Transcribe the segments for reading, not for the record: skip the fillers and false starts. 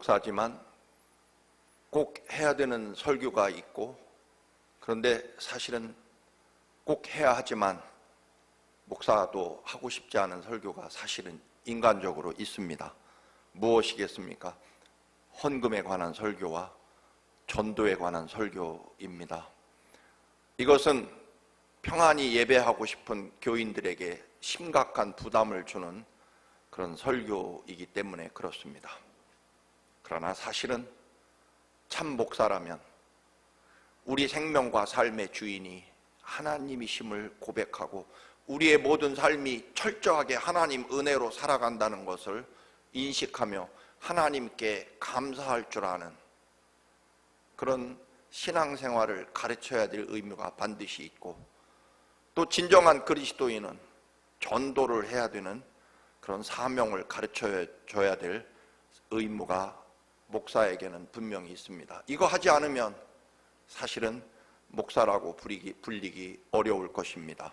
목사지만 꼭 해야 되는 설교가 있고, 그런데 사실은 꼭 해야 하지만 목사도 하고 싶지 않은 설교가 사실은 인간적으로 있습니다. 무엇이겠습니까? 헌금에 관한 설교와 전도에 관한 설교입니다. 이것은 평안히 예배하고 싶은 교인들에게 심각한 부담을 주는 그런 설교이기 때문에 그렇습니다. 그러나 사실은 참 목사라면 우리 생명과 삶의 주인이 하나님이심을 고백하고 우리의 모든 삶이 철저하게 하나님 은혜로 살아간다는 것을 인식하며 하나님께 감사할 줄 아는 그런 신앙생활을 가르쳐야 될 의무가 반드시 있고, 또 진정한 그리스도인은 전도를 해야 되는 그런 사명을 가르쳐줘야 될 의무가 목사에게는 분명히 있습니다. 이거 하지 않으면 사실은 목사라고 불리기 어려울 것입니다.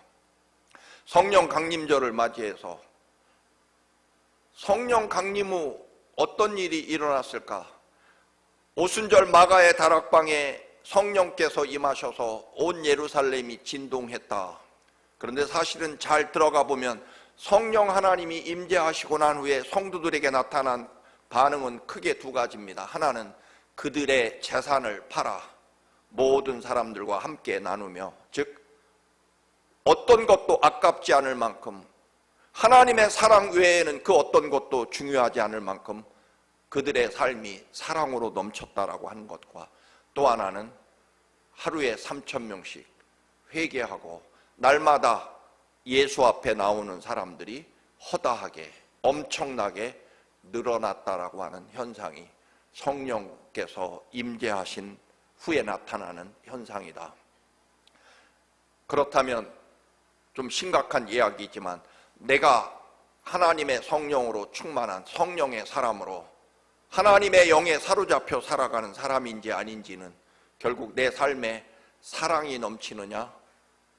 성령 강림절을 맞이해서 성령 강림 후 어떤 일이 일어났을까? 오순절 마가의 다락방에 성령께서 임하셔서 온 예루살렘이 진동했다. 그런데 사실은 잘 들어가 보면 성령 하나님이 임재하시고 난 후에 성도들에게 나타난 반응은 크게 두 가지입니다. 하나는 그들의 재산을 팔아 모든 사람들과 함께 나누며, 즉 어떤 것도 아깝지 않을 만큼, 하나님의 사랑 외에는 그 어떤 것도 중요하지 않을 만큼 그들의 삶이 사랑으로 넘쳤다라고 하는 것과, 또 하나는 하루에 3,000명씩 회개하고 날마다 예수 앞에 나오는 사람들이 허다하게 엄청나게 늘어났다라고 하는 현상이 성령께서 임재하신 후에 나타나는 현상이다. 그렇다면 좀 심각한 이야기이지만 내가 하나님의 성령으로 충만한 성령의 사람으로 하나님의 영에 사로잡혀 살아가는 사람인지 아닌지는 결국 내 삶에 사랑이 넘치느냐,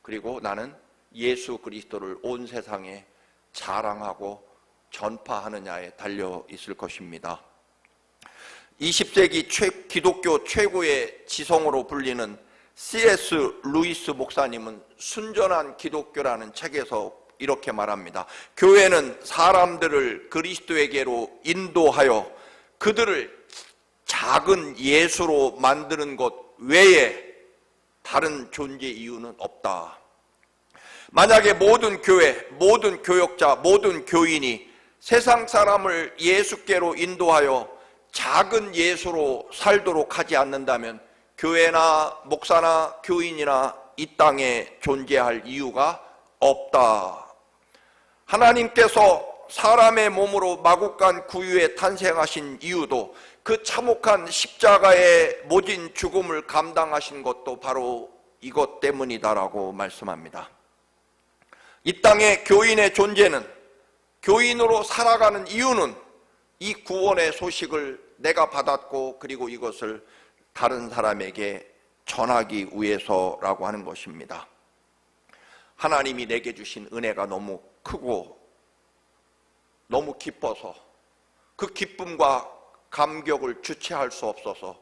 그리고 나는 예수 그리스도를 온 세상에 자랑하고 전파하느냐에 달려 있을 것입니다. 20세기 기독교 최고의 지성으로 불리는 C.S. 루이스 목사님은 순전한 기독교라는 책에서 이렇게 말합니다. 교회는 사람들을 그리스도에게로 인도하여 그들을 작은 예수로 만드는 것 외에 다른 존재 이유는 없다. 만약에 모든 교회, 모든 교역자, 모든 교인이 세상 사람을 예수께로 인도하여 작은 예수로 살도록 하지 않는다면 교회나 목사나 교인이나 이 땅에 존재할 이유가 없다. 하나님께서 사람의 몸으로 마국간 구유에 탄생하신 이유도 그 참혹한 십자가의 모진 죽음을 감당하신 것도 바로 이것 때문이다라고 말씀합니다. 이 땅에 교인의 존재는, 교인으로 살아가는 이유는 이 구원의 소식을 내가 받았고 그리고 이것을 다른 사람에게 전하기 위해서라고 하는 것입니다. 하나님이 내게 주신 은혜가 너무 크고 너무 기뻐서 그 기쁨과 감격을 주체할 수 없어서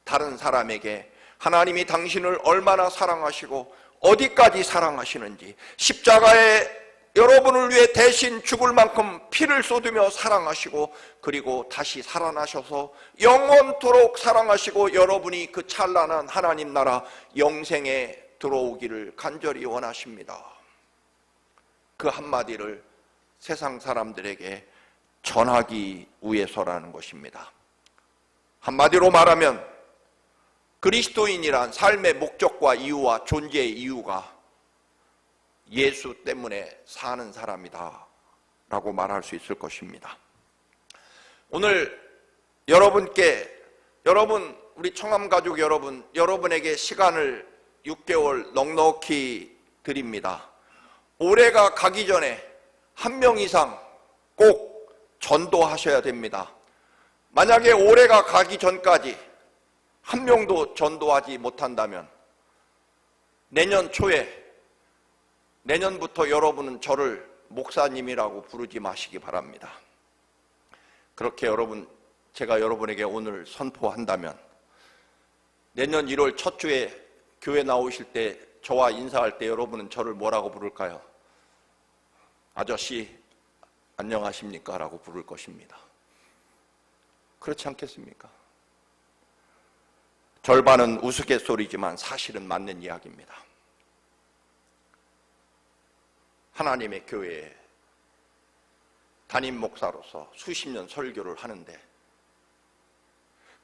다른 사람에게 하나님이 당신을 얼마나 사랑하시고 어디까지 사랑하시는지, 십자가에 여러분을 위해 대신 죽을 만큼 피를 쏟으며 사랑하시고 그리고 다시 살아나셔서 영원토록 사랑하시고 여러분이 그 찬란한 하나님 나라 영생에 들어오기를 간절히 원하십니다. 그 한마디를 세상 사람들에게 전하기 위해서라는 것입니다. 한마디로 말하면 그리스도인이란 삶의 목적과 이유와 존재의 이유가 예수 때문에 사는 사람이다 라고 말할 수 있을 것입니다. 오늘 우리 청암가족 여러분에게 시간을 6개월 넉넉히 드립니다. 올해가 가기 전에 한 명 이상 꼭 전도하셔야 됩니다. 만약에 올해가 가기 전까지 한 명도 전도하지 못한다면 내년부터 여러분은 저를 목사님이라고 부르지 마시기 바랍니다. 그렇게 여러분 제가 여러분에게 오늘 선포한다면 내년 1월 첫 주에 교회 나오실 때 저와 인사할 때 여러분은 저를 뭐라고 부를까요? 아저씨 안녕하십니까? 라고 부를 것입니다. 그렇지 않겠습니까? 절반은 우스갯소리지만 사실은 맞는 이야기입니다. 하나님의 교회에 담임 목사로서 수십 년 설교를 하는데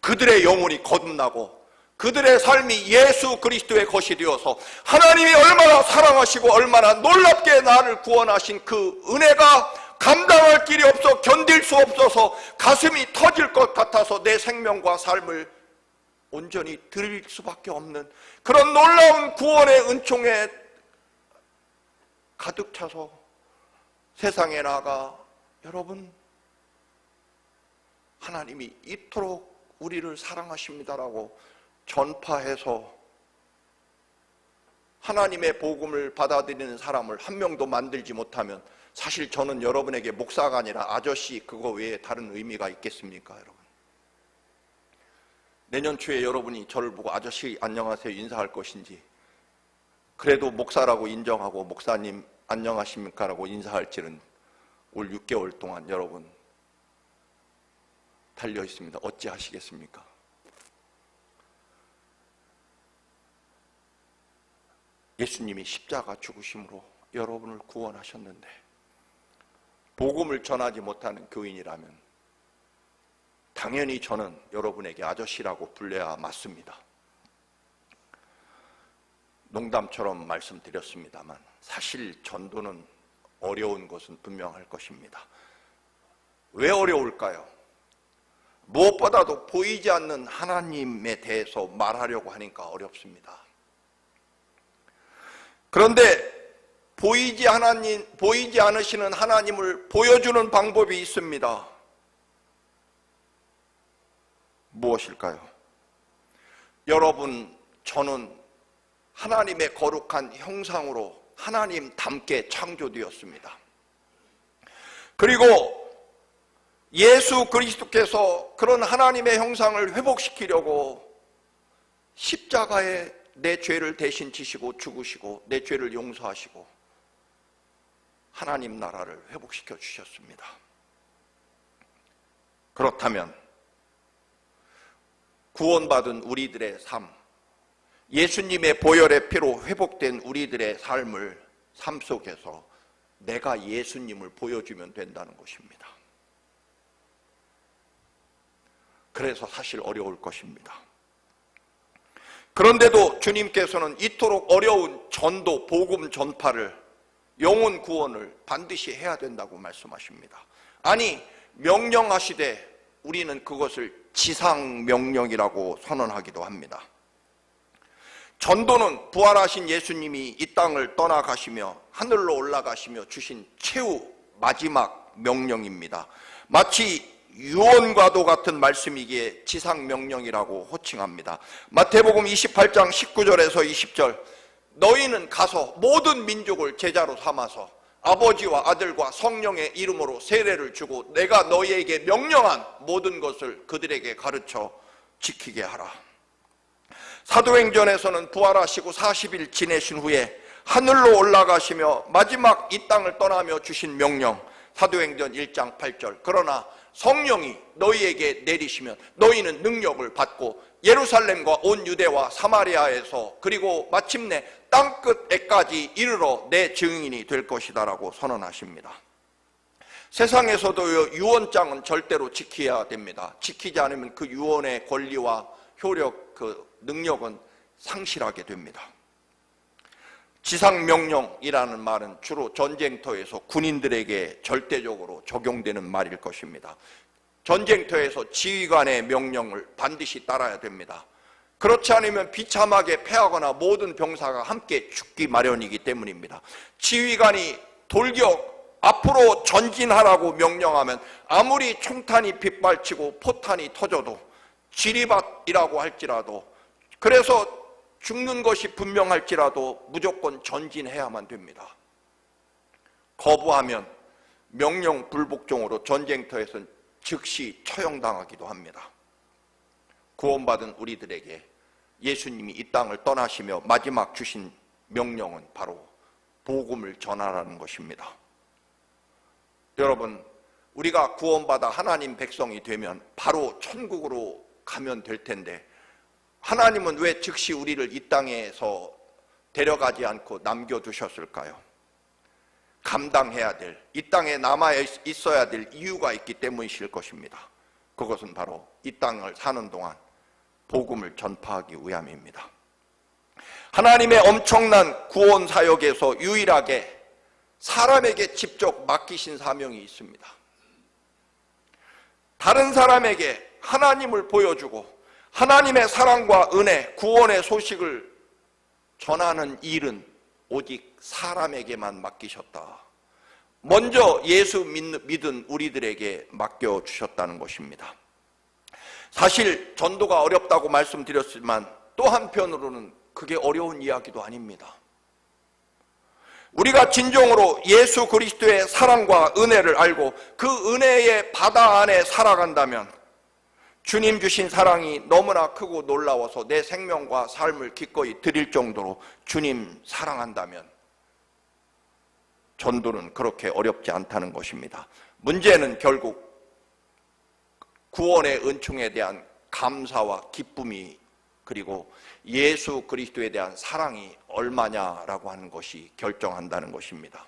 그들의 영혼이 거듭나고 그들의 삶이 예수 그리스도의 것이 되어서 하나님이 얼마나 사랑하시고 얼마나 놀랍게 나를 구원하신 그 은혜가 감당할 길이 없어 견딜 수 없어서 가슴이 터질 것 같아서 내 생명과 삶을 온전히 드릴 수밖에 없는 그런 놀라운 구원의 은총에 가득 차서 세상에 나가 여러분 하나님이 이토록 우리를 사랑하십니다라고 전파해서 하나님의 복음을 받아들이는 사람을 한 명도 만들지 못하면 사실 저는 여러분에게 목사가 아니라 아저씨 그거 외에 다른 의미가 있겠습니까 여러분? 내년 초에 여러분이 저를 보고 아저씨 안녕하세요 인사할 것인지 그래도 목사라고 인정하고 목사님 안녕하십니까 라고 인사할지는 올 6개월 동안 여러분 달려 있습니다. 어찌 하시겠습니까? 예수님이 십자가 죽으심으로 여러분을 구원하셨는데 복음을 전하지 못하는 교인이라면 당연히 저는 여러분에게 아저씨라고 불려야 맞습니다. 농담처럼 말씀드렸습니다만 사실 전도는 어려운 것은 분명할 것입니다. 왜 어려울까요? 무엇보다도 보이지 않는 하나님에 대해서 말하려고 하니까 어렵습니다. 그런데 보이지 않으시는 하나님을 보여주는 방법이 있습니다. 무엇일까요? 여러분, 저는 하나님의 거룩한 형상으로 하나님 닮게 창조되었습니다. 그리고 예수 그리스도께서 그런 하나님의 형상을 회복시키려고 십자가에 내 죄를 대신 지시고 죽으시고 내 죄를 용서하시고 하나님 나라를 회복시켜 주셨습니다. 그렇다면 구원받은 우리들의 삶, 예수님의 보혈의 피로 회복된 우리들의 삶 속에서 내가 예수님을 보여주면 된다는 것입니다. 그래서 사실 어려울 것입니다. 그런데도 주님께서는 이토록 어려운 전도, 복음 전파를, 영혼 구원을 반드시 해야 된다고 말씀하십니다. 아니, 명령하시되 우리는 그것을 지상명령이라고 선언하기도 합니다. 전도는 부활하신 예수님이 이 땅을 떠나가시며 하늘로 올라가시며 주신 최후 마지막 명령입니다. 마치 유언과도 같은 말씀이기에 지상명령이라고 호칭합니다. 마태복음 28장 19절에서 20절 너희는 가서 모든 민족을 제자로 삼아서 아버지와 아들과 성령의 이름으로 세례를 주고 내가 너희에게 명령한 모든 것을 그들에게 가르쳐 지키게 하라. 사도행전에서는 부활하시고 40일 지내신 후에 하늘로 올라가시며 마지막 이 땅을 떠나며 주신 명령 사도행전 1장 8절 그러나 성령이 너희에게 내리시면 너희는 능력을 받고 예루살렘과 온 유대와 사마리아에서 그리고 마침내 땅끝에까지 이르러 내 증인이 될 것이다 라고 선언하십니다. 세상에서도 유언장은 절대로 지켜야 됩니다. 지키지 않으면 그 유언의 권리와 효력, 그 능력은 상실하게 됩니다. 지상명령이라는 말은 주로 전쟁터에서 군인들에게 절대적으로 적용되는 말일 것입니다. 전쟁터에서 지휘관의 명령을 반드시 따라야 됩니다. 그렇지 않으면 비참하게 패하거나 모든 병사가 함께 죽기 마련이기 때문입니다. 지휘관이 돌격 앞으로 전진하라고 명령하면 아무리 총탄이 빗발치고 포탄이 터져도 지리밭이라고 할지라도 그래서 죽는 것이 분명할지라도 무조건 전진해야만 됩니다. 거부하면 명령 불복종으로 전쟁터에서는 즉시 처형당하기도 합니다. 구원받은 우리들에게 예수님이 이 땅을 떠나시며 마지막 주신 명령은 바로 복음을 전하라는 것입니다. 여러분, 우리가 구원받아 하나님 백성이 되면 바로 천국으로 가면 될 텐데 하나님은 왜 즉시 우리를 이 땅에서 데려가지 않고 남겨두셨을까요? 감당해야 될, 이 땅에 남아 있어야 될 이유가 있기 때문이실 것입니다. 그것은 바로 이 땅을 사는 동안 복음을 전파하기 위함입니다. 하나님의 엄청난 구원 사역에서 유일하게 사람에게 직접 맡기신 사명이 있습니다. 다른 사람에게 하나님을 보여주고 하나님의 사랑과 은혜, 구원의 소식을 전하는 일은 오직 사람에게만 맡기셨다. 먼저 예수 믿은 우리들에게 맡겨주셨다는 것입니다. 사실 전도가 어렵다고 말씀드렸지만 또 한편으로는 그게 어려운 이야기도 아닙니다. 우리가 진정으로 예수 그리스도의 사랑과 은혜를 알고 그 은혜의 바다 안에 살아간다면 주님 주신 사랑이 너무나 크고 놀라워서 내 생명과 삶을 기꺼이 드릴 정도로 주님 사랑한다면 전도는 그렇게 어렵지 않다는 것입니다. 문제는 결국 구원의 은총에 대한 감사와 기쁨이 그리고 예수 그리스도에 대한 사랑이 얼마냐라고 하는 것이 결정한다는 것입니다.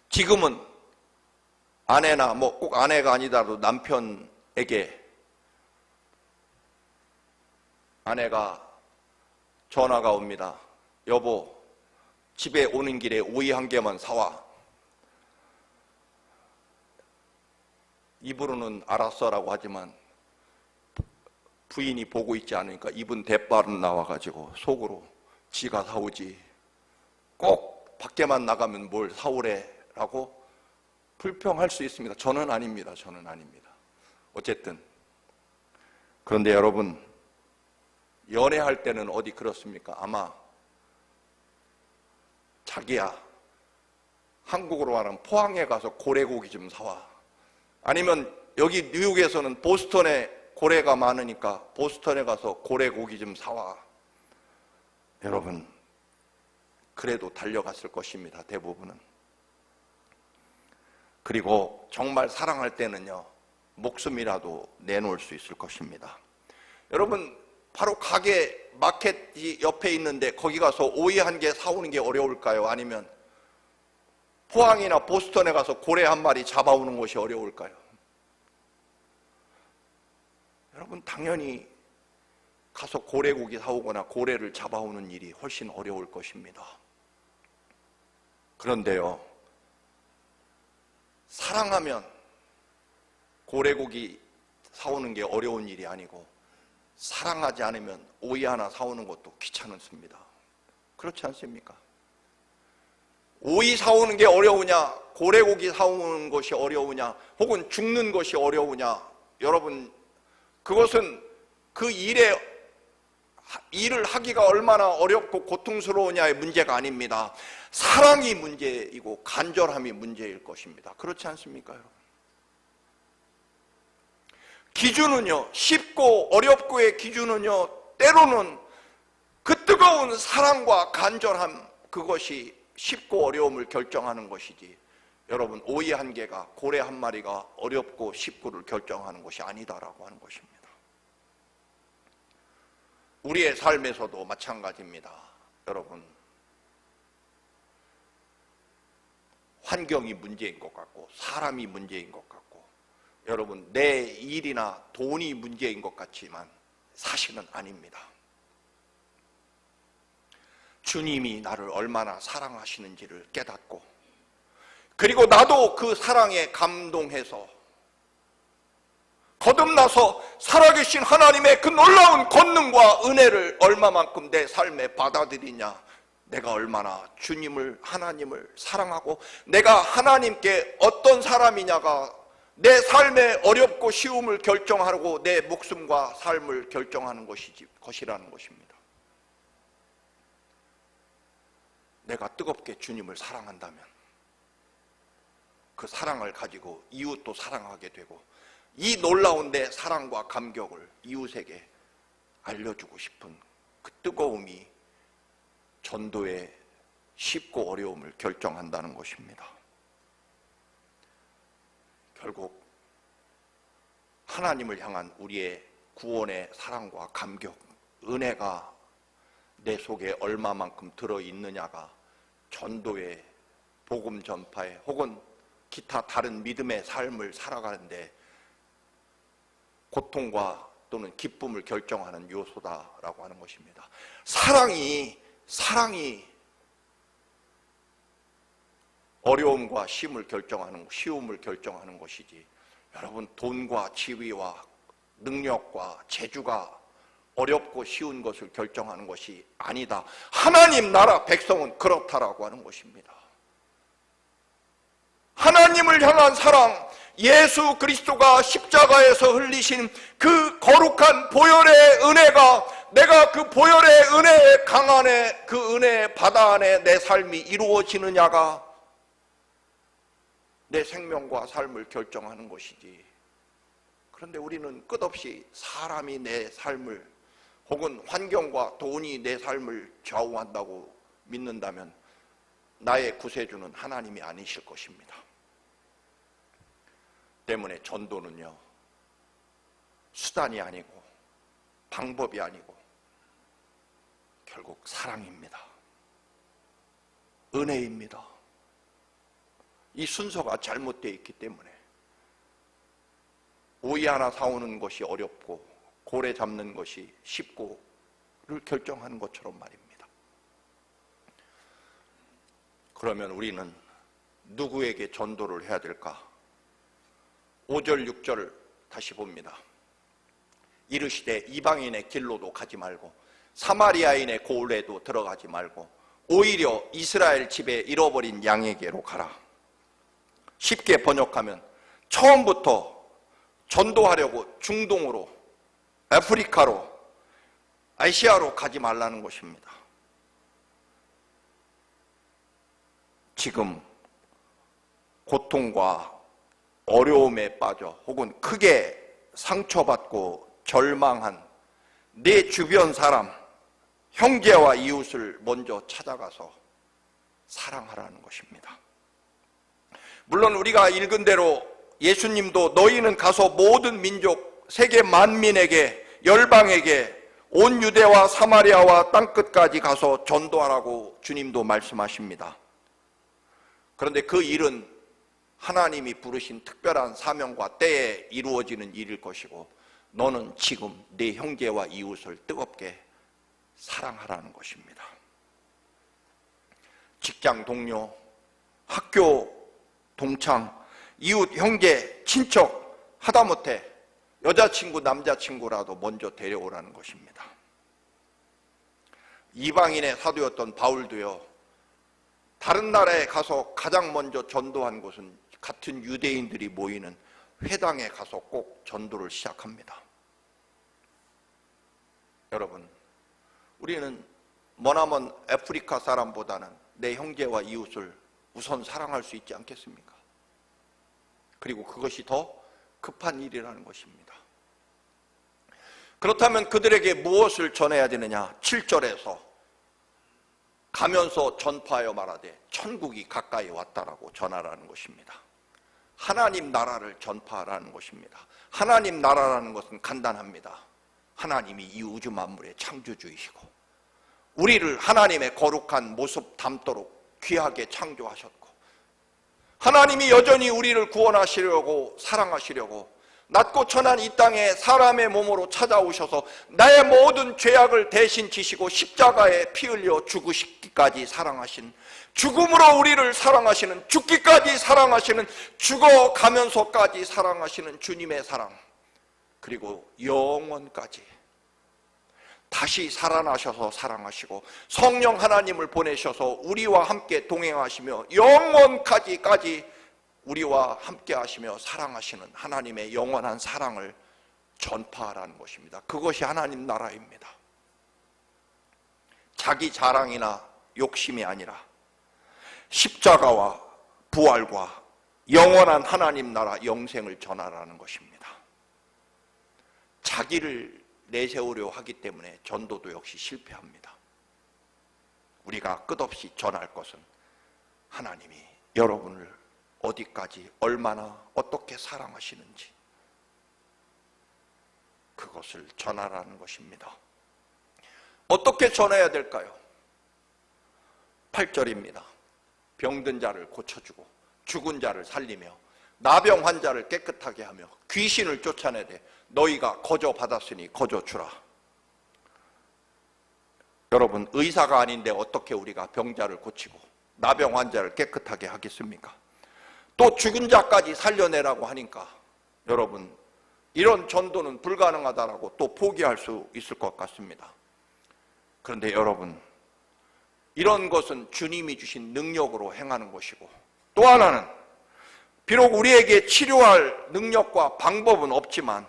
지금은 아내나 꼭 아내가 아니더라도 남편에게 아내가 전화가 옵니다. 여보, 집에 오는 길에 오이 한 개만 사와. 입으로는 알았어라고 하지만 부인이 보고 있지 않으니까 입은 대빨은 나와가지고 속으로 지가 사오지, 꼭 밖에만 나가면 뭘 사오래 라고 불평할 수 있습니다. 저는 아닙니다. 어쨌든 그런데 여러분, 연애할 때는 어디 그렇습니까? 아마 자기야, 한국으로 말하면 포항에 가서 고래고기 좀 사와. 아니면 여기 뉴욕에서는 보스턴에 고래가 많으니까 보스턴에 가서 고래고기 좀 사와. 여러분, 그래도 달려갔을 것입니다. 대부분은. 그리고 정말 사랑할 때는요, 목숨이라도 내놓을 수 있을 것입니다. 여러분, 바로 가게 마켓이 옆에 있는데 거기 가서 오이 한 개 사오는 게 어려울까요? 아니면 포항이나 보스턴에 가서 고래 한 마리 잡아오는 것이 어려울까요? 여러분, 당연히 가서 고래고기 사오거나 고래를 잡아오는 일이 훨씬 어려울 것입니다. 그런데요, 사랑하면 고래고기 사오는 게 어려운 일이 아니고 사랑하지 않으면 오이 하나 사오는 것도 귀찮습니다. 그렇지 않습니까? 오이 사오는 게 어려우냐, 고래고기 사오는 것이 어려우냐, 혹은 죽는 것이 어려우냐, 여러분, 그것은 그 일을 하기가 얼마나 어렵고 고통스러우냐의 문제가 아닙니다. 사랑이 문제이고 간절함이 문제일 것입니다. 그렇지 않습니까, 여러분? 기준은요, 쉽고 어렵고의 기준은요, 때로는 그 뜨거운 사랑과 간절함, 그것이 쉽고 어려움을 결정하는 것이지, 여러분, 오이 한 개가, 고래 한 마리가 어렵고 쉽고를 결정하는 것이 아니다라고 하는 것입니다. 우리의 삶에서도 마찬가지입니다. 여러분, 환경이 문제인 것 같고 사람이 문제인 것 같고 여러분, 내 일이나 돈이 문제인 것 같지만 사실은 아닙니다. 주님이 나를 얼마나 사랑하시는지를 깨닫고, 그리고 나도 그 사랑에 감동해서 거듭나서 살아계신 하나님의 그 놀라운 권능과 은혜를 얼마만큼 내 삶에 받아들이냐, 내가 얼마나 주님을, 하나님을 사랑하고 내가 하나님께 어떤 사람이냐가 내 삶의 어렵고 쉬움을 결정하고 내 목숨과 삶을 결정하는 것이라는 것입니다. 내가 뜨겁게 주님을 사랑한다면 그 사랑을 가지고 이웃도 사랑하게 되고 이 놀라운 내 사랑과 감격을 이웃에게 알려주고 싶은 그 뜨거움이 전도의 쉽고 어려움을 결정한다는 것입니다. 결국 하나님을 향한 우리의 구원의 사랑과 감격, 은혜가 내 속에 얼마만큼 들어있느냐가 전도의 복음 전파에 혹은 기타 다른 믿음의 삶을 살아가는데 고통과 또는 기쁨을 결정하는 요소다라고 하는 것입니다. 사랑이 어려움과 쉬움을 결정하는 것이지, 여러분, 돈과 지위와 능력과 재주가 어렵고 쉬운 것을 결정하는 것이 아니다. 하나님 나라 백성은 그렇다라고 하는 것입니다. 하나님을 향한 사랑, 예수 그리스도가 십자가에서 흘리신 그 거룩한 보혈의 은혜가, 내가 그 보혈의 은혜의 강 안에, 그 은혜의 바다 안에 내 삶이 이루어지느냐가 내 생명과 삶을 결정하는 것이지. 그런데 우리는 끝없이 사람이 내 삶을 혹은 환경과 돈이 내 삶을 좌우한다고 믿는다면 나의 구세주는 하나님이 아니실 것입니다. 때문에 전도는요, 수단이 아니고 방법이 아니고 결국 사랑입니다. 은혜입니다. 이 순서가 잘못되어 있기 때문에 오이 하나 사오는 것이 어렵고 고래 잡는 것이 쉽고를 결정하는 것처럼 말입니다. 그러면 우리는 누구에게 전도를 해야 될까? 5절 6절을 다시 봅니다. 이르시되 이방인의 길로도 가지 말고 사마리아인의 고을에도 들어가지 말고 오히려 이스라엘 집에 잃어버린 양에게로 가라. 쉽게 번역하면 처음부터 전도하려고 중동으로, 아프리카로, 아시아로 가지 말라는 것입니다. 지금 고통과 어려움에 빠져 혹은 크게 상처받고 절망한 내 주변 사람, 형제와 이웃을 먼저 찾아가서 사랑하라는 것입니다. 물론 우리가 읽은 대로 예수님도 너희는 가서 모든 민족, 세계 만민에게, 열방에게, 온 유대와 사마리아와 땅끝까지 가서 전도하라고 주님도 말씀하십니다. 그런데 그 일은 하나님이 부르신 특별한 사명과 때에 이루어지는 일일 것이고, 너는 지금 네 형제와 이웃을 뜨겁게 사랑하라는 것입니다. 직장 동료, 학교 동창, 이웃, 형제, 친척, 하다못해 여자친구, 남자친구라도 먼저 데려오라는 것입니다. 이방인의 사도였던 바울도요, 다른 나라에 가서 가장 먼저 전도한 곳은 같은 유대인들이 모이는 회당에 가서 꼭 전도를 시작합니다. 여러분, 우리는 머나먼 아프리카 사람보다는 내 형제와 이웃을 우선 사랑할 수 있지 않겠습니까? 그리고 그것이 더 급한 일이라는 것입니다. 그렇다면 그들에게 무엇을 전해야 되느냐? 7절에서 가면서 전파하여 말하되 천국이 가까이 왔다라고 전하라는 것입니다. 하나님 나라를 전파하라는 것입니다. 하나님 나라라는 것은 간단합니다. 하나님이 이 우주 만물의 창조주이시고 우리를 하나님의 거룩한 모습 담도록 귀하게 창조하셨고, 하나님이 여전히 우리를 구원하시려고, 사랑하시려고 낮고 천한 이 땅에 사람의 몸으로 찾아오셔서 나의 모든 죄악을 대신 지시고 십자가에 피 흘려 죽으시기까지 사랑하신, 죽음으로 우리를 사랑하시는, 죽기까지 사랑하시는, 죽어가면서까지 사랑하시는 주님의 사랑, 그리고 영원까지 다시 살아나셔서 사랑하시고 성령 하나님을 보내셔서 우리와 함께 동행하시며 영원까지 우리와 함께 하시며 사랑하시는 하나님의 영원한 사랑을 전파하라는 것입니다. 그것이 하나님 나라입니다. 자기 자랑이나 욕심이 아니라 십자가와 부활과 영원한 하나님 나라 영생을 전하라는 것입니다. 자기를 내세우려 하기 때문에 전도도 역시 실패합니다. 우리가 끝없이 전할 것은 하나님이 여러분을 어디까지 얼마나 어떻게 사랑하시는지 그것을 전하라는 것입니다. 어떻게 전해야 될까요? 8절입니다. 병든 자를 고쳐주고 죽은 자를 살리며 나병 환자를 깨끗하게 하며 귀신을 쫓아내되 너희가 거저 받았으니 거저 주라. 여러분, 의사가 아닌데 어떻게 우리가 병자를 고치고 나병 환자를 깨끗하게 하겠습니까? 또 죽은 자까지 살려내라고 하니까 여러분, 이런 전도는 불가능하다라고 또 포기할 수 있을 것 같습니다. 그런데 여러분, 이런 것은 주님이 주신 능력으로 행하는 것이고, 또 하나는 비록 우리에게 치료할 능력과 방법은 없지만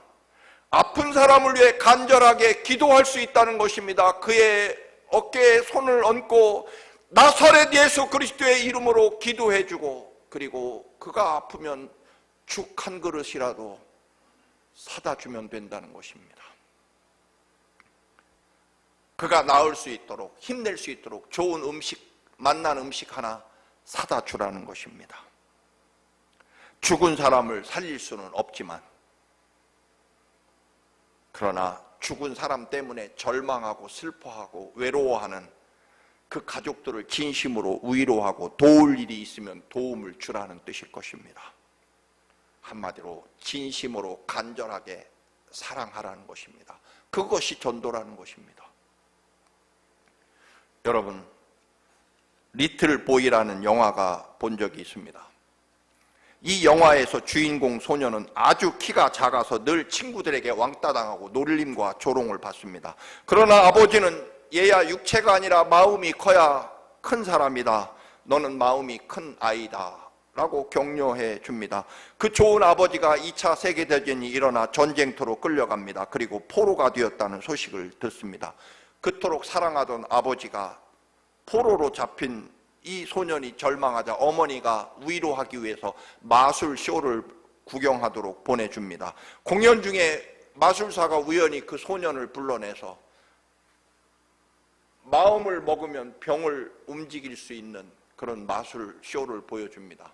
아픈 사람을 위해 간절하게 기도할 수 있다는 것입니다. 그의 어깨에 손을 얹고 나사렛 예수 그리스도의 이름으로 기도해주고, 그리고 그가 아프면 죽 한 그릇이라도 사다 주면 된다는 것입니다. 그가 나을 수 있도록, 힘낼 수 있도록 좋은 음식, 맛난 음식 하나 사다 주라는 것입니다. 죽은 사람을 살릴 수는 없지만, 그러나 죽은 사람 때문에 절망하고 슬퍼하고 외로워하는 그 가족들을 진심으로 위로하고 도울 일이 있으면 도움을 주라는 뜻일 것입니다. 한마디로 진심으로 간절하게 사랑하라는 것입니다. 그것이 전도라는 것입니다. 여러분, 리틀 보이라는 영화가 본 적이 있습니다. 이 영화에서 주인공 소녀는 아주 키가 작아서 늘 친구들에게 왕따 당하고 놀림과 조롱을 받습니다. 그러나 아버지는 얘야, 육체가 아니라 마음이 커야 큰 사람이다. 너는 마음이 큰 아이다. 라고 격려해 줍니다. 그 좋은 아버지가 2차 세계대전이 일어나 전쟁터로 끌려갑니다. 그리고 포로가 되었다는 소식을 듣습니다. 그토록 사랑하던 아버지가 포로로 잡힌 이 소년이 절망하자 어머니가 위로하기 위해서 마술쇼를 구경하도록 보내줍니다. 공연 중에 마술사가 우연히 그 소년을 불러내서 마음을 먹으면 병을 움직일 수 있는 그런 마술쇼를 보여줍니다.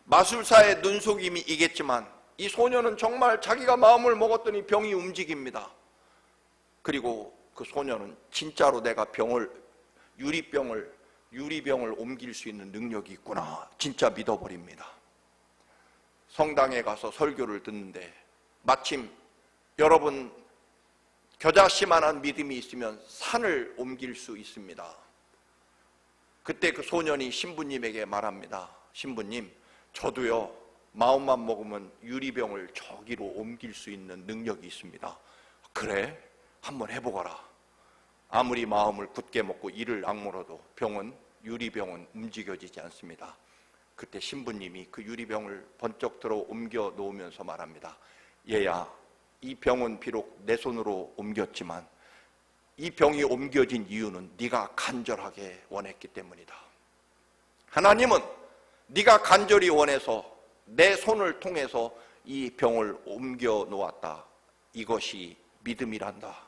마술사의 눈속임이 이겠지만 이 소년은 정말 자기가 마음을 먹었더니 병이 움직입니다. 그리고 그 소년은 진짜로 내가 유리병을 옮길 수 있는 능력이 있구나, 진짜 믿어버립니다. 성당에 가서 설교를 듣는데 마침 여러분, 겨자씨만한 믿음이 있으면 산을 옮길 수 있습니다. 그때 그 소년이 신부님에게 말합니다. 신부님, 저도요, 마음만 먹으면 유리병을 저기로 옮길 수 있는 능력이 있습니다. 그래? 한번 해보거라. 아무리 마음을 굳게 먹고 이를 악물어도 유리병은 움직여지지 않습니다. 그때 신부님이 그 유리병을 번쩍 들어 옮겨 놓으면서 말합니다. 얘야, 이 병은 비록 내 손으로 옮겼지만 이 병이 옮겨진 이유는 네가 간절하게 원했기 때문이다. 하나님은 네가 간절히 원해서 내 손을 통해서 이 병을 옮겨 놓았다. 이것이 믿음이란다.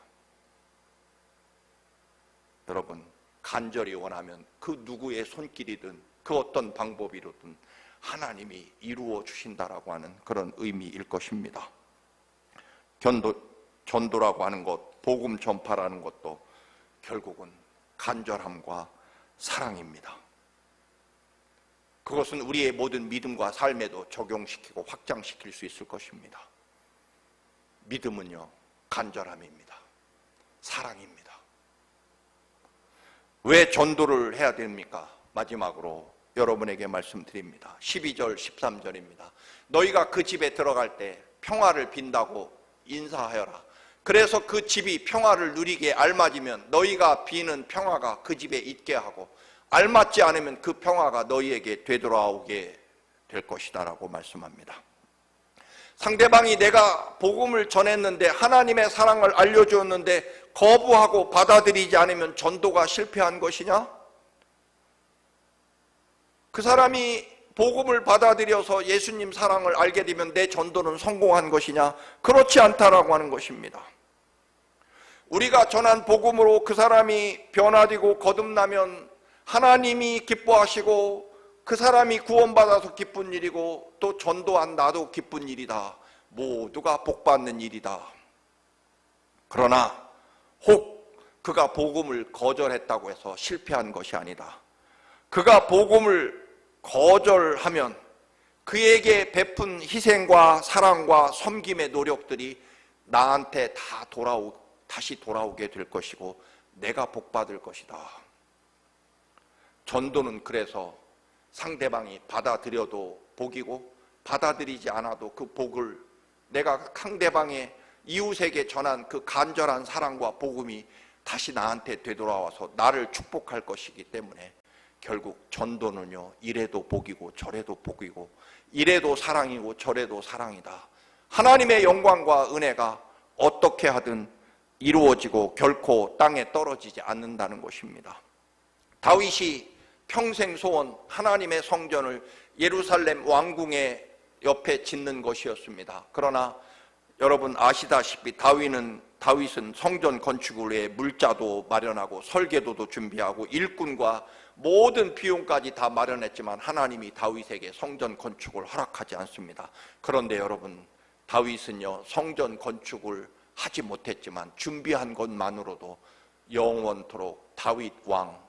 여러분, 간절히 원하면 그 누구의 손길이든 그 어떤 방법이로든 하나님이 이루어 주신다라고 하는 그런 의미일 것입니다. 전도라고 하는 것, 복음 전파라는 것도 결국은 간절함과 사랑입니다. 그것은 우리의 모든 믿음과 삶에도 적용시키고 확장시킬 수 있을 것입니다. 믿음은요, 간절함입니다. 사랑입니다. 왜 전도를 해야 됩니까? 마지막으로 여러분에게 말씀드립니다. 12절, 13절입니다. 너희가 그 집에 들어갈 때 평화를 빈다고 인사하여라. 그래서 그 집이 평화를 누리기에 알맞으면 너희가 비는 평화가 그 집에 있게 하고, 알맞지 않으면 그 평화가 너희에게 되돌아오게 될 것이다 라고 말씀합니다. 상대방이 내가 복음을 전했는데, 하나님의 사랑을 알려주었는데 거부하고 받아들이지 않으면 전도가 실패한 것이냐? 그 사람이 복음을 받아들여서 예수님 사랑을 알게 되면 내 전도는 성공한 것이냐? 그렇지 않다라고 하는 것입니다. 우리가 전한 복음으로 그 사람이 변화되고 거듭나면 하나님이 기뻐하시고 그 사람이 구원받아서 기쁜 일이고 또 전도한 나도 기쁜 일이다. 모두가 복받는 일이다. 그러나 혹 그가 복음을 거절했다고 해서 실패한 것이 아니다. 그가 복음을 거절하면 그에게 베푼 희생과 사랑과 섬김의 노력들이 나한테 다시 돌아오게 될 것이고 내가 복받을 것이다. 전도는 그래서 상대방이 받아들여도 복이고 받아들이지 않아도 그 복을 내가 상대방의 이웃에게 전한 그 간절한 사랑과 복음이 다시 나한테 되돌아와서 나를 축복할 것이기 때문에 결국 전도는요, 이래도 복이고 저래도 복이고 이래도 사랑이고 저래도 사랑이다. 하나님의 영광과 은혜가 어떻게 하든 이루어지고 결코 땅에 떨어지지 않는다는 것입니다. 다윗이 평생 소원 하나님의 성전을 예루살렘 왕궁의 옆에 짓는 것이었습니다. 그러나 여러분 아시다시피 다윗은 성전 건축을 위해 물자도 마련하고 설계도도 준비하고 일꾼과 모든 비용까지 다 마련했지만 하나님이 다윗에게 성전 건축을 허락하지 않습니다. 그런데 여러분 다윗은요 성전 건축을 하지 못했지만 준비한 것만으로도 영원토록 다윗 왕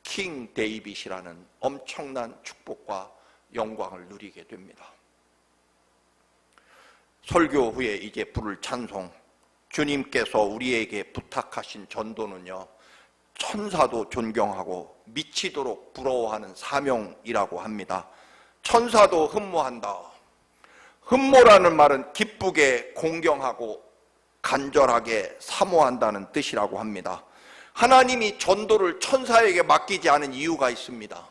킹 데이빗이라는 엄청난 축복과 영광을 누리게 됩니다. 설교 후에 이제 부를 찬송, 주님께서 우리에게 부탁하신 전도는요 천사도 존경하고 미치도록 부러워하는 사명이라고 합니다. 천사도 흠모한다. 흠모라는 말은 기쁘게 공경하고 간절하게 사모한다는 뜻이라고 합니다. 하나님이 전도를 천사에게 맡기지 않은 이유가 있습니다.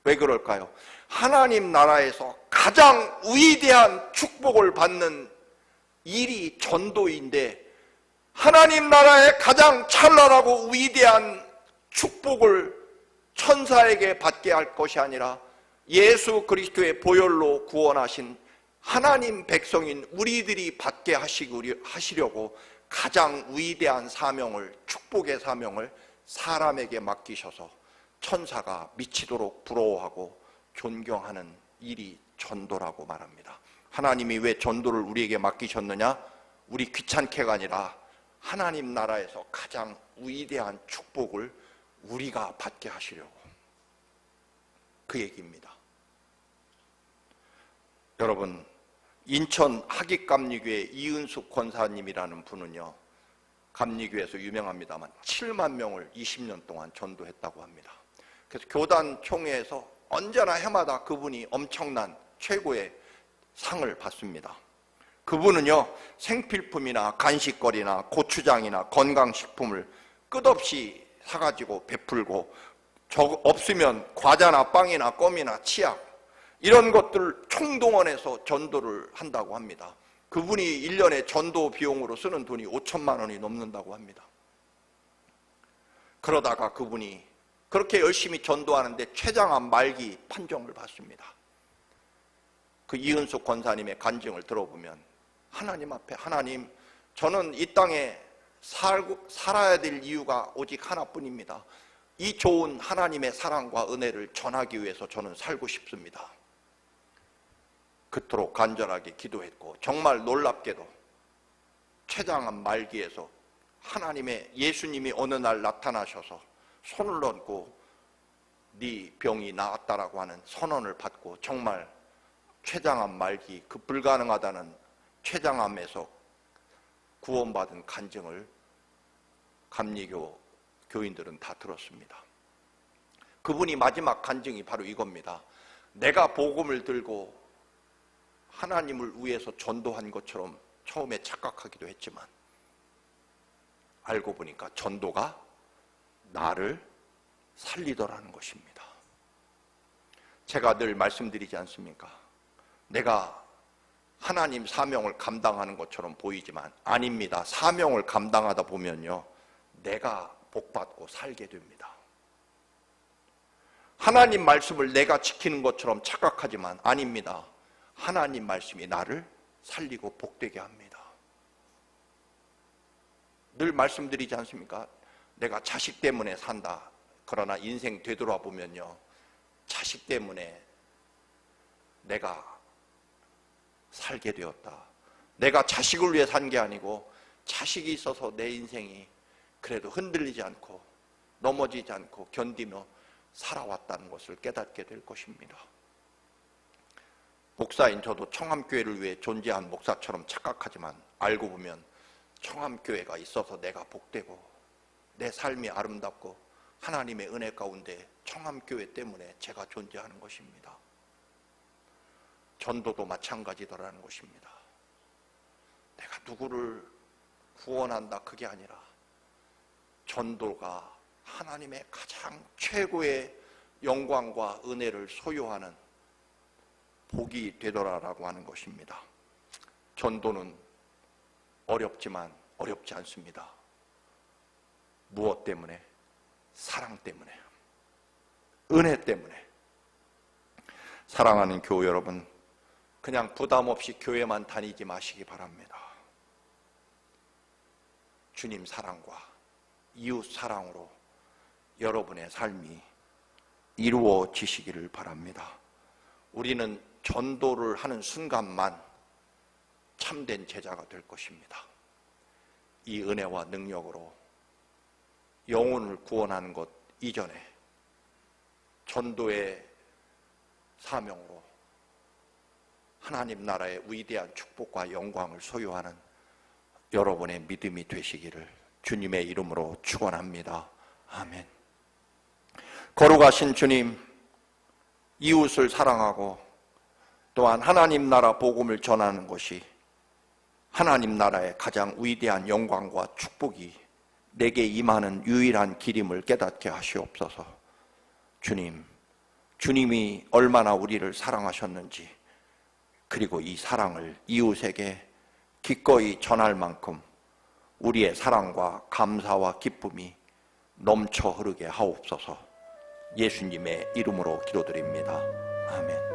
왜 그럴까요? 하나님 나라에서 가장 위대한 축복을 받는 일이 전도인데 하나님 나라의 가장 찬란하고 위대한 축복을 천사에게 받게 할 것이 아니라 예수 그리스도의 보혈로 구원하신 하나님 백성인 우리들이 받게 하시려고 가장 위대한 사명을, 축복의 사명을 사람에게 맡기셔서 천사가 미치도록 부러워하고 존경하는 일이 전도라고 말합니다. 하나님이 왜 전도를 우리에게 맡기셨느냐? 우리 귀찮게가 아니라 하나님 나라에서 가장 위대한 축복을 우리가 받게 하시려고, 그 얘기입니다. 여러분, 인천 하깃감리교회 이은숙 권사님이라는 분은요 감리교회에서 유명합니다만 7만 명을 20년 동안 전도했다고 합니다. 그래서 교단 총회에서 언제나 해마다 그분이 엄청난 최고의 상을 받습니다. 그분은요 생필품이나 간식거리나 고추장이나 건강식품을 끝없이 사가지고 베풀고 없으면 과자나 빵이나 껌이나 치약 이런 것들 총동원해서 전도를 한다고 합니다. 그분이 1년에 전도 비용으로 쓰는 돈이 5천만 원이 넘는다고 합니다. 그러다가 그분이 그렇게 열심히 전도하는데 췌장암 말기 판정을 받습니다. 그 이은숙 권사님의 간증을 들어보면 하나님 앞에, 하나님, 저는 이 땅에 살아야 될 이유가 오직 하나뿐입니다. 이 좋은 하나님의 사랑과 은혜를 전하기 위해서 저는 살고 싶습니다. 그토록 간절하게 기도했고 정말 놀랍게도 췌장암 말기에서 예수님이 어느 날 나타나셔서 손을 얹고 네 병이 나았다라고 하는 선언을 받고 정말 췌장암 말기, 그 불가능하다는 췌장암에서 구원받은 간증을 감리교 교인들은 다 들었습니다. 그분이 마지막 간증이 바로 이겁니다. 내가 복음을 들고 하나님을 위해서 전도한 것처럼 처음에 착각하기도 했지만 알고 보니까 전도가 나를 살리더라는 것입니다. 제가 늘 말씀드리지 않습니까? 내가 하나님 사명을 감당하는 것처럼 보이지만 아닙니다. 사명을 감당하다 보면요 내가 복받고 살게 됩니다. 하나님 말씀을 내가 지키는 것처럼 착각하지만 아닙니다. 하나님 말씀이 나를 살리고 복되게 합니다. 늘 말씀드리지 않습니까? 내가 자식 때문에 산다. 그러나 인생 되돌아보면요, 자식 때문에 내가 살게 되었다. 내가 자식을 위해 산 게 아니고 자식이 있어서 내 인생이 그래도 흔들리지 않고 넘어지지 않고 견디며 살아왔다는 것을 깨닫게 될 것입니다. 목사인 저도 청암교회를 위해 존재한 목사처럼 착각하지만 알고 보면 청암교회가 있어서 내가 복되고 내 삶이 아름답고 하나님의 은혜 가운데 청암교회 때문에 제가 존재하는 것입니다. 전도도 마찬가지더라는 것입니다. 내가 누구를 구원한다 그게 아니라 전도가 하나님의 가장 최고의 영광과 은혜를 소유하는 복이 되더라라고 하는 것입니다. 전도는 어렵지만 어렵지 않습니다. 무엇 때문에? 사랑 때문에, 은혜 때문에. 사랑하는 교우 여러분, 그냥 부담 없이 교회만 다니지 마시기 바랍니다. 주님 사랑과 이웃 사랑으로 여러분의 삶이 이루어지시기를 바랍니다. 우리는 전도를 하는 순간만 참된 제자가 될 것입니다. 이 은혜와 능력으로 영혼을 구원하는 것 이전에 전도의 사명으로 하나님 나라의 위대한 축복과 영광을 소유하는 여러분의 믿음이 되시기를 주님의 이름으로 축원합니다. 아멘. 거룩하신 주님, 이웃을 사랑하고 또한 하나님 나라 복음을 전하는 것이 하나님 나라의 가장 위대한 영광과 축복이 내게 임하는 유일한 길임을 깨닫게 하시옵소서. 주님, 주님이 얼마나 우리를 사랑하셨는지, 그리고 이 사랑을 이웃에게 기꺼이 전할 만큼 우리의 사랑과 감사와 기쁨이 넘쳐 흐르게 하옵소서. 예수님의 이름으로 기도드립니다. 아멘.